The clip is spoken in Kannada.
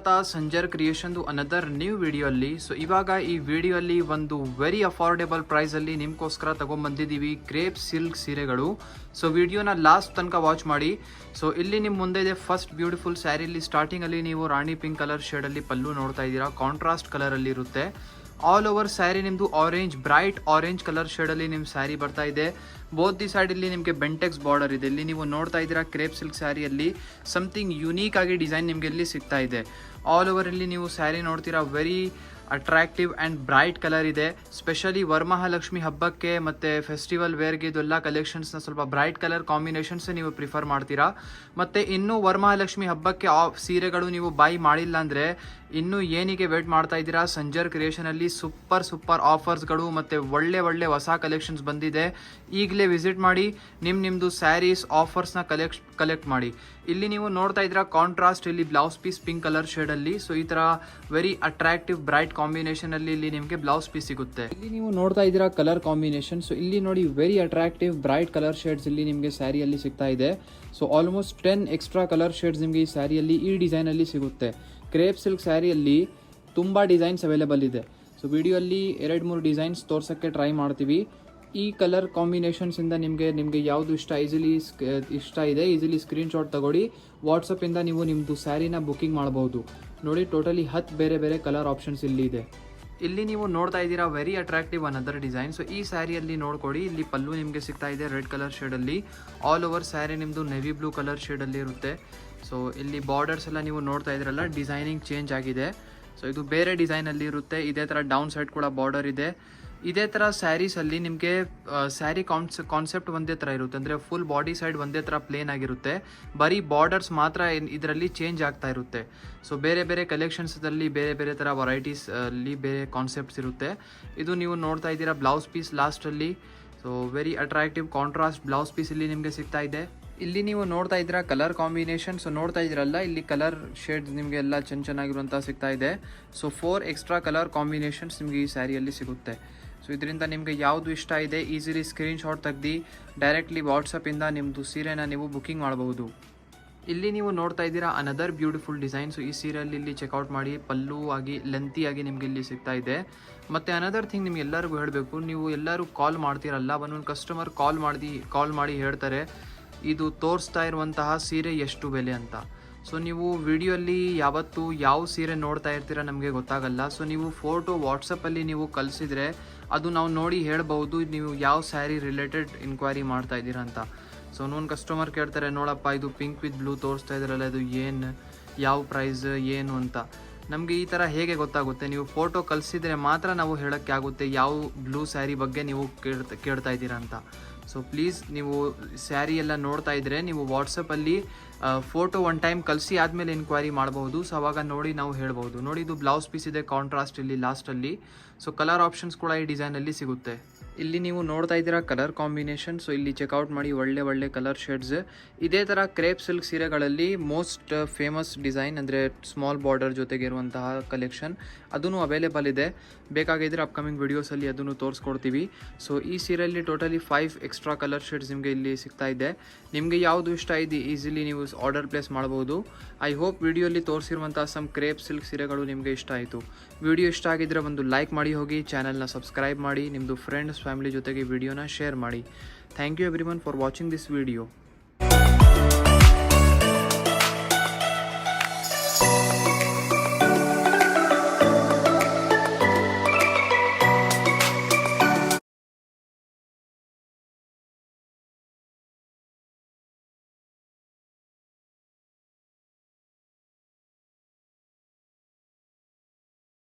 ಸ್ವಾಗತ ಸಂಜರ್ ಕ್ರಿಯೇಷನ್ದು ಅನದರ್ ನ್ಯೂ ವಿಡಿಯೋ ಅಲ್ಲಿ. ಸೊ ಇವಾಗ ಈ ವಿಡಿಯೋ ಅಲ್ಲಿ ಒಂದು ವೆರಿ ಅಫೋರ್ಡೆಬಲ್ ಪ್ರೈಸ್ ಅಲ್ಲಿ ನಿಮ್ಗೋಸ್ಕರ ತಗೊಂಡ್ಬಂದಿದ್ದೀವಿ ಕ್ರೇಪ್ ಸಿಲ್ಕ್ ಸೀರೆಗಳು. ಸೊ ವಿಡಿಯೋನ ಲಾಸ್ಟ್ ತನಕ ವಾಚ್ ಮಾಡಿ. ಸೊ ಇಲ್ಲಿ ನಿಮ್ಮ ಮುಂದೆ ಇದೆ ಫಸ್ಟ್ ಬ್ಯೂಟಿಫುಲ್ ಸ್ಯಾರಿಲಿ. ಸ್ಟಾರ್ಟಿಂಗ್ ಅಲ್ಲಿ ನೀವು ರಾಣಿ ಪಿಂಕ್ ಕಲರ್ ಶೇಡ್ ಅಲ್ಲಿ ಪಲ್ಲು ನೋಡ್ತಾ ಇದ್ದೀರಾ, ಕಾಂಟ್ರಾಸ್ಟ್ ಕಲರ್ ಅಲ್ಲಿ ಇರುತ್ತೆ. ಆಲ್ ಓವರ್ ಸ್ಯಾರಿ ನಿಮ್ದು orange, bright orange colour shade ಅಲ್ಲಿ ನಿಮ್ ಸ್ಯಾರಿ ಬರ್ತಾ ಇದೆ. ಬೋತ್ ದಿ ಸೈಡ್ ಇಲ್ಲಿ ನಿಮಗೆ ಬೆಂಟೆಕ್ಸ್ ಬಾರ್ಡರ್ ಇದೆ. ಇಲ್ಲಿ ನೀವು ನೋಡ್ತಾ ಇದ್ದೀರಾ ಕ್ರೇಪ್ ಸಿಲ್ಕ್ ಸ್ಯಾರಿಯಲ್ಲಿ ಸಮಥಿಂಗ್ ಯುನೀಕ್ ಆಗಿ ಡಿಸೈನ್ ನಿಮಗೆ ಇಲ್ಲಿ ಸಿಗ್ತಾ ಇದೆ. ಆಲ್ ಓವರ್ ಇಲ್ಲಿ ನೀವು ಸ್ಯಾರಿ ನೋಡ್ತೀರಾ, very attractive and bright colour ಇದೆ. ಸ್ಪೆಷಲಿ ವರಮಹಾಲಕ್ಷ್ಮಿ ಹಬ್ಬಕ್ಕೆ ಮತ್ತು ಫೆಸ್ಟಿವಲ್ ವೇರ್ಗೆ ಇದೆಲ್ಲ ಕಲೆಕ್ಷನ್ಸ್ನ ಸ್ವಲ್ಪ ಬ್ರೈಟ್ ಕಲರ್ ಕಾಂಬಿನೇಷನ್ಸ್ ನೀವು ಪ್ರಿಫರ್ ಮಾಡ್ತೀರಾ. ಮತ್ತು ಇನ್ನೂ ವರಮಹಾಲಕ್ಷ್ಮಿ ಹಬ್ಬಕ್ಕೆ ಸೀರೆಗಳು ನೀವು ಬೈ ಮಾಡಿಲ್ಲ ಅಂದರೆ ಇನ್ನೂ ಏನಿಗೆ ವೇಟ್ ಮಾಡ್ತಾ ಇದ್ದೀರಾ? ಸಂಜರ್ ಕ್ರಿಯೇಷನಲ್ಲಿ ಸೂಪರ್ ಆಫರ್ಸ್ಗಳು ಮತ್ತು ಒಳ್ಳೆ ಹೊಸ ಕಲೆಕ್ಷನ್ಸ್ ಬಂದಿದೆ. ಈಗಲೇ ವಿಸಿಟ್ ಮಾಡಿ, ನಿಮ್ಮದು ಸ್ಯಾರೀಸ್ ಆಫರ್ಸ್ನ ಕಲೆಕ್ಟ್ ಮಾಡಿ. ಇಲ್ಲಿ ನೀವು ನೋಡ್ತಾ ಇದ್ದೀರಾ ಕಾಂಟ್ರಾಸ್ಟ್, ಇಲ್ಲಿ ಬ್ಲೌಸ್ ಪೀಸ್ ಪಿಂಕ್ ಕಲರ್ ಶೇಡಲ್ಲಿ. ಸೊ ಈ ಥರ ವೆರಿ ಅಟ್ರಾಕ್ಟಿವ್ ಬ್ರೈಟ್ ಕಾಂಬಿನೇಷನ್ ಅಲ್ಲಿ ಇಲ್ಲಿ ನಿಮಗೆ ಬ್ಲೌಸ್ ಪೀಸ್ ಸಿಗುತ್ತೆ. ಇಲ್ಲಿ ನೀವು ನೋಡ್ತಾ ಇದ್ದೀರಾ ಕಲರ್ ಕಾಂಬಿನೇಷನ್. ಸೊ ಇಲ್ಲಿ ನೋಡಿ very attractive bright colour shades ಇಲ್ಲಿ ನಿಮಗೆ ಸ್ಯಾರಿಯಲ್ಲಿ ಸಿಗ್ತಾ ಇದೆ. So almost 10 extra colour shades ನಿಮಗೆ ಈ ಸ್ಯಾರಿಯಲ್ಲಿ ಈ ಡಿಸೈನಲ್ಲಿ ಸಿಗುತ್ತೆ. ಕ್ರೇಪ್ ಸಿಲ್ಕ್ ಸ್ಯಾರಿಯಲ್ಲಿ ತುಂಬ ಡಿಸೈನ್ಸ್ ಅವೈಲೇಬಲ್ ಇದೆ. ಸೊ ವಿಡಿಯೋಲ್ಲಿ 2-3 ಡಿಸೈನ್ಸ್ ತೋರ್ಸೋಕ್ಕೆ ಟ್ರೈ ಮಾಡ್ತೀವಿ. ಈ ಕಲರ್ ಕಾಂಬಿನೇಷನ್ಸಿಂದ ನಿಮಗೆ ಯಾವುದು ಇಷ್ಟ ಇದೆ ಈಸಿಲಿ ಸ್ಕ್ರೀನ್ಶಾಟ್ ತಗೊಳ್ಳಿ. ವಾಟ್ಸಪ್ಪಿಂದ ನೀವು ನಿಮ್ಮದು ಸ್ಯಾರಿನ ಬುಕ್ಕಿಂಗ್ ಮಾಡಬಹುದು. ನೋಡಿ ಟೋಟಲಿ 10 ಬೇರೆ ಕಲರ್ ಆಪ್ಷನ್ಸ್ ಇಲ್ಲಿ ಇದೆ. ಇಲ್ಲಿ ನೀವು ನೋಡ್ತಾ ಇದ್ದೀರಾ very attractive another design. So ಈ ಸ್ಯಾರಿಯಲ್ಲಿ ನೋಡ್ಕೊಡಿ, ಇಲ್ಲಿ ಪಲ್ಲು ನಿಮಗೆ ಸಿಗ್ತಾ ಇದೆ ರೆಡ್ ಕಲರ್ ಶೇಡಲ್ಲಿ. ಆಲ್ ಓವರ್ ಸ್ಯಾರಿ ನಿಮ್ಮದು ನೆವಿ ಬ್ಲೂ ಕಲರ್ ಶೇಡಲ್ಲಿ ಇರುತ್ತೆ. ಸೊ ಇಲ್ಲಿ ಬಾರ್ಡರ್ಸ್ ಎಲ್ಲ ನೀವು ನೋಡ್ತಾ ಇದ್ರಲ್ಲ, ಡಿಸೈನಿಂಗ್ ಚೇಂಜ್ ಆಗಿದೆ. ಸೊ ಇದು ಬೇರೆ ಡಿಸೈನಲ್ಲಿ ಇರುತ್ತೆ. ಇದೇ ಥರ ಡೌನ್ ಸೈಡ್ ಕೂಡ ಬಾರ್ಡರ್ ಇದೆ. ಇದೇ ಥರ ಸ್ಯಾರೀಸಲ್ಲಿ ನಿಮಗೆ ಸ್ಯಾರಿ ಕಾನ್ಸೆಪ್ಟ್ ಒಂದೇ ಥರ ಇರುತ್ತೆ, ಅಂದರೆ ಫುಲ್ ಬಾಡಿ ಸೈಡ್ ಒಂದೇ ಥರ ಪ್ಲೇನ್ ಆಗಿರುತ್ತೆ. ಬರೀ ಬಾರ್ಡರ್ಸ್ ಮಾತ್ರ ಇದರಲ್ಲಿ ಚೇಂಜ್ ಆಗ್ತಾ ಇರುತ್ತೆ. ಸೊ ಬೇರೆ ಕಲೆಕ್ಷನ್ಸಲ್ಲಿ ಬೇರೆ ಥರ ವೆರೈಟೀಸ್ ಅಲ್ಲಿ ಬೇರೆ ಕಾನ್ಸೆಪ್ಟ್ಸ್ ಇರುತ್ತೆ. ಇದು ನೀವು ನೋಡ್ತಾ ಇದ್ದೀರಾ ಬ್ಲೌಸ್ ಪೀಸ್ ಲಾಸ್ಟಲ್ಲಿ. So very attractive contrast blouse piece ಇಲ್ಲಿ ನಿಮಗೆ ಸಿಗ್ತಾ ಇದೆ. ಇಲ್ಲಿ ನೀವು ನೋಡ್ತಾ ಇದ್ದೀರಾ ಕಲರ್ ಕಾಂಬಿನೇಷನ್. ಸೊ ನೋಡ್ತಾ ಇದ್ದೀರಲ್ಲ, ಇಲ್ಲಿ ಕಲರ್ ಶೇಡ್ಸ್ ನಿಮಗೆ ಎಲ್ಲ ಚೆನ್ನಾಗಿರುವಂಥ ಸಿಗ್ತಾ ಇದೆ. ಸೊ 4 ಎಕ್ಸ್ಟ್ರಾ ಕಲರ್ ಕಾಂಬಿನೇಷನ್ಸ್ ನಿಮಗೆ ಈ ಸ್ಯಾರಿಯಲ್ಲಿ ಸಿಗುತ್ತೆ. ಸೊ ಇದರಿಂದ ನಿಮಗೆ ಯಾವುದು ಇಷ್ಟ ಇದೆ ಈಸಿಲಿ ಸ್ಕ್ರೀನ್ಶಾಟ್ ತೆಗ್ದು ಡೈರೆಕ್ಟ್ಲಿ ವಾಟ್ಸಪ್ಪಿಂದ ನಿಮ್ಮದು ಸೀರೆನ ನೀವು ಬುಕ್ಕಿಂಗ್ ಮಾಡಬಹುದು. ಇಲ್ಲಿ ನೀವು ನೋಡ್ತಾ ಇದ್ದೀರಾ ಅನದರ್ ಬ್ಯೂಟಿಫುಲ್ ಡಿಸೈನ್. ಸೊ ಈ ಸೀರೆಯಲ್ಲಿ ಇಲ್ಲಿ ಚೆಕ್ಔಟ್ ಮಾಡಿ, ಪಲ್ಲು ಆಗಿ ಲೆಂತಿಯಾಗಿ ನಿಮಗೆ ಇಲ್ಲಿ ಸಿಗ್ತಾ ಇದೆ. ಮತ್ತು ಅನದರ್ ಥಿಂಗ್ ನಿಮ್ಗೆ ಎಲ್ಲರಿಗೂ ಹೇಳಬೇಕು, ನೀವು ಎಲ್ಲರೂ ಕಾಲ್ ಮಾಡ್ತೀರಲ್ಲ, ಒಂದೊಂದು ಕಸ್ಟಮರ್ ಕಾಲ್ ಮಾಡಿ ಹೇಳ್ತಾರೆ ಇದು ತೋರಿಸ್ತಾ ಇರುವಂತಹ ಸೀರೆ ಎಷ್ಟು ಬೆಲೆ ಅಂತ. ಸೊ ನೀವು ವಿಡಿಯೋಲ್ಲಿ ಯಾವತ್ತು ಯಾವ ಸೀರೆ ನೋಡ್ತಾ ಇರ್ತೀರ ನಮಗೆ ಗೊತ್ತಾಗಲ್ಲ. ಸೊ ನೀವು ಫೋಟೋ ವಾಟ್ಸಪ್ಪಲ್ಲಿ ನೀವು ಕಳಿಸಿದರೆ ಅದು ನಾವು ನೋಡಿ ಹೇಳ್ಬೋದು ನೀವು ಯಾವ ಸ್ಯಾರಿ ರಿಲೇಟೆಡ್ ಇನ್ಕ್ವೈರಿ ಮಾಡ್ತಾ ಇದ್ದೀರಾ ಅಂತ. ಸೊ ಇನ್ನೊಂದು ಕಸ್ಟಮರ್ ಕೇಳ್ತಾರೆ, ನೋಡಪ್ಪ ಇದು ಪಿಂಕ್ ವಿತ್ ಬ್ಲೂ ತೋರಿಸ್ತಾ ಇದ್ದೀರಲ್ಲ, ಇದು ಯಾವ ಪ್ರೈಸ್ ಏನು ಅಂತ. ನಮಗೆ ಈ ಥರ ಹೇಗೆ ಗೊತ್ತಾಗುತ್ತೆ? ನೀವು ಫೋಟೋ ಕಳಿಸಿದರೆ ಮಾತ್ರ ನಾವು ಹೇಳೋಕ್ಕೆ ಆಗುತ್ತೆ ಯಾವ ಬ್ಲೂ ಸ್ಯಾರಿ ಬಗ್ಗೆ ನೀವು ಕೇಳ್ತಾ ಇದ್ದೀರಾ ಅಂತ. ಸೊ ಪ್ಲೀಸ್ ನೀವು ಸ್ಯಾರಿ ಎಲ್ಲ ನೋಡ್ತಾ ಇದ್ದರೆ ನೀವು ವಾಟ್ಸಪ್ಪಲ್ಲಿ ಫೋಟೋ ಒನ್ ಟೈಮ್ ಕಳಿಸಿ ಆದಮೇಲೆ ಎನ್ಕ್ವೈರಿ ಮಾಡಬಹುದು. ಸೊ ಅವಾಗ ನೋಡಿ ನಾವು ಹೇಳ್ಬೋದು. ನೋಡಿ ಇದು ಬ್ಲೌಸ್ ಪೀಸ್ ಇದೆ ಕಾಂಟ್ರಾಸ್ಟ್ ಇಲ್ಲಿ ಲಾಸ್ಟಲ್ಲಿ. ಸೊ ಕಲರ್ ಆಪ್ಷನ್ಸ್ ಕೂಡ ಈ ಡಿಸೈನಲ್ಲಿ ಸಿಗುತ್ತೆ. ಇಲ್ಲಿ ನೀವು ನೋಡ್ತಾ ಇದ್ದೀರಾ ಕಲರ್ ಕಾಂಬಿನೇಷನ್. ಸೊ ಇಲ್ಲಿ ಚೆಕ್ಔಟ್ ಮಾಡಿ, ಒಳ್ಳೆ ಕಲರ್ ಶೇಡ್ಸ್. ಇದೇ ಥರ ಕ್ರೇಪ್ ಸಿಲ್ಕ್ ಸೀರೆಗಳಲ್ಲಿ ಮೋಸ್ಟ್ ಫೇಮಸ್ ಡಿಸೈನ್ ಅಂದರೆ ಸ್ಮಾಲ್ ಬಾರ್ಡರ್ ಜೊತೆಗೆ ಇರುವಂತಹ ಕಲೆಕ್ಷನ್ ಅದೂ ಅವೈಲೇಬಲ್ ಇದೆ. ಬೇಕಾಗಿದ್ದರೆ ಅಪ್ಕಮಿಂಗ್ ವಿಡಿಯೋಸಲ್ಲಿ ಅದನ್ನು ತೋರಿಸ್ಕೊಡ್ತೀವಿ. ಸೊ ಈ ಸೀರೆಯಲ್ಲಿ ಟೋಟಲಿ 5 ಎಕ್ಸ್ಟ್ರಾ ಕಲರ್ ಶೇಡ್ಸ್ ನಿಮಗೆ ಇಲ್ಲಿ ಸಿಗ್ತಾ ಇದೆ. ನಿಮಗೆ ಯಾವುದು ಇಷ್ಟ ಇದೆ ಈಸಿಲಿ ನೀವು ಆರ್ಡರ್ ಪ್ಲೇಸ್ ಮಾಡ್ಬೋದು. ಐ ಹೋಪ್ ವಿಡಿಯೋಲಿ ತೋರಿಸಿರುವಂಥ ಸಮ್ ಕ್ರೇಪ್ ಸಿಲ್ಕ್ ಸೀರೆಗಳು ನಿಮಗೆ ಇಷ್ಟ ಆಯಿತು. ವಿಡಿಯೋ ಇಷ್ಟ ಆಗಿದ್ದರೆ ಒಂದು ಲೈಕ್ ಮಾಡಿ ಹೋಗಿ, ಚಾನಲ್ನ ಸಬ್ಸ್ಕ್ರೈಬ್ ಮಾಡಿ, ನಿಮ್ಮದು ಫ್ರೆಂಡ್ಸ್ ಫ್ಯಾಮಿಲಿ ಜೊತೆಗೆ ವಿಡಿಯೋನ ಶೇರ್ ಮಾಡಿ. Thank you everyone for watching this video.